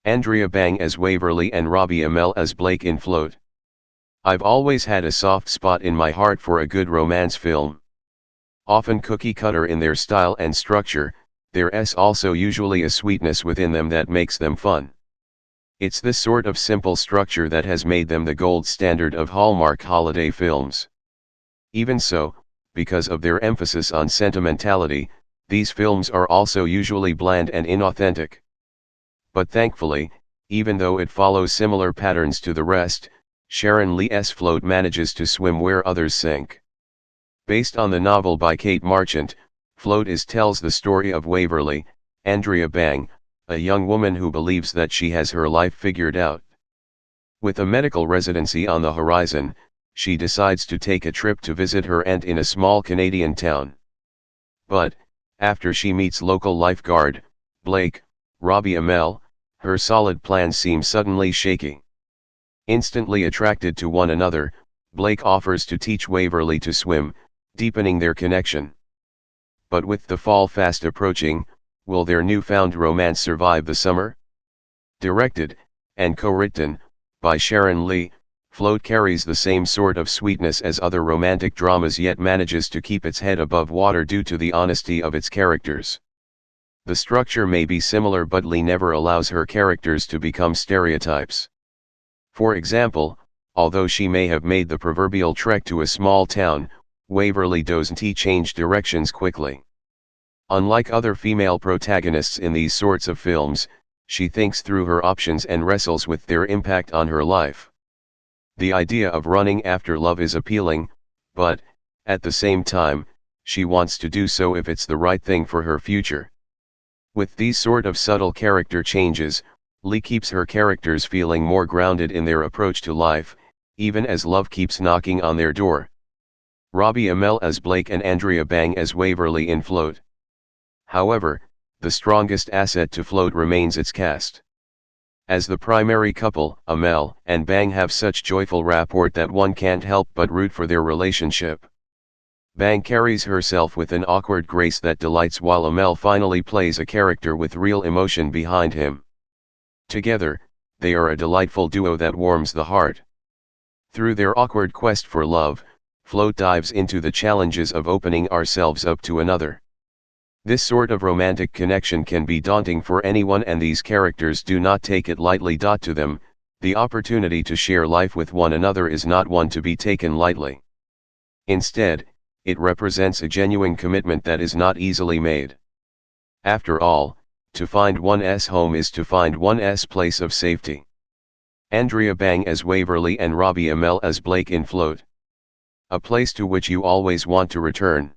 Andrea Bang as Waverly and Robbie Amell as Blake in Float. I've always had a soft spot in my heart for a good romance film. Often cookie-cutter in their style and structure, there's also usually a sweetness within them that makes them fun. It's this sort of simple structure that has made them the gold standard of Hallmark holiday films. Even so, because of their emphasis on sentimentality, these films are also usually bland and inauthentic. But thankfully, even though it follows similar patterns to the rest, Sharon Lee's Float manages to swim where others sink. Based on the novel by Kate Marchant, Float tells the story of Waverly, Andrea Bang, a young woman who believes that she has her life figured out. With a medical residency on the horizon, she decides to take a trip to visit her aunt in a small Canadian town. But, after she meets local lifeguard, Blake, Robbie Amell, her solid plans seem suddenly shaky. Instantly attracted to one another, Blake offers to teach Waverly to swim, deepening their connection. But with the fall fast approaching, will their newfound romance survive the summer? Directed, and co-written, by Sharon Lee, Float carries the same sort of sweetness as other romantic dramas yet manages to keep its head above water due to the honesty of its characters. The structure may be similar, but Lee never allows her characters to become stereotypes. For example, although she may have made the proverbial trek to a small town, Waverly doesn't change directions quickly. Unlike other female protagonists in these sorts of films, she thinks through her options and wrestles with their impact on her life. The idea of running after love is appealing, but, at the same time, she wants to do so if it's the right thing for her future. With these sort of subtle character changes, Lee keeps her characters feeling more grounded in their approach to life, even as love keeps knocking on their door. Robbie Amell as Blake and Andrea Bang as Waverly in Float. However, the strongest asset to Float remains its cast. As the primary couple, Amell and Bang have such joyful rapport that one can't help but root for their relationship. Bang carries herself with an awkward grace that delights, while Amell finally plays a character with real emotion behind him. Together, they are a delightful duo that warms the heart. Through their awkward quest for love, Float dives into the challenges of opening ourselves up to another. This sort of romantic connection can be daunting for anyone, and these characters do not take it lightly. To them, the opportunity to share life with one another is not one to be taken lightly. Instead, it represents a genuine commitment that is not easily made. After all, to find one's home is to find one's place of safety. Andrea Bang as Waverly and Robbie Amell as Blake in Float. A place to which you always want to return.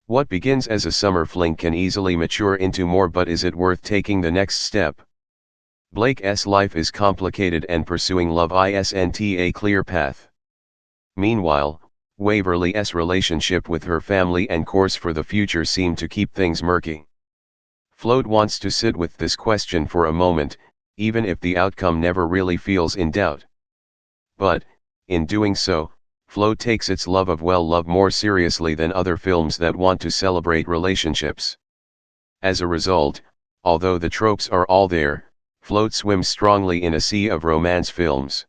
What begins as a summer fling can easily mature into more, but is it worth taking the next step? Blake's life is complicated and pursuing love isn't a clear path. Meanwhile, Waverly's relationship with her family and course for the future seem to keep things murky. Float wants to sit with this question for a moment, even if the outcome never really feels in doubt. But, in doing so, Float takes its love of love more seriously than other films that want to celebrate relationships. As a result, although the tropes are all there, Float swims strongly in a sea of romance films.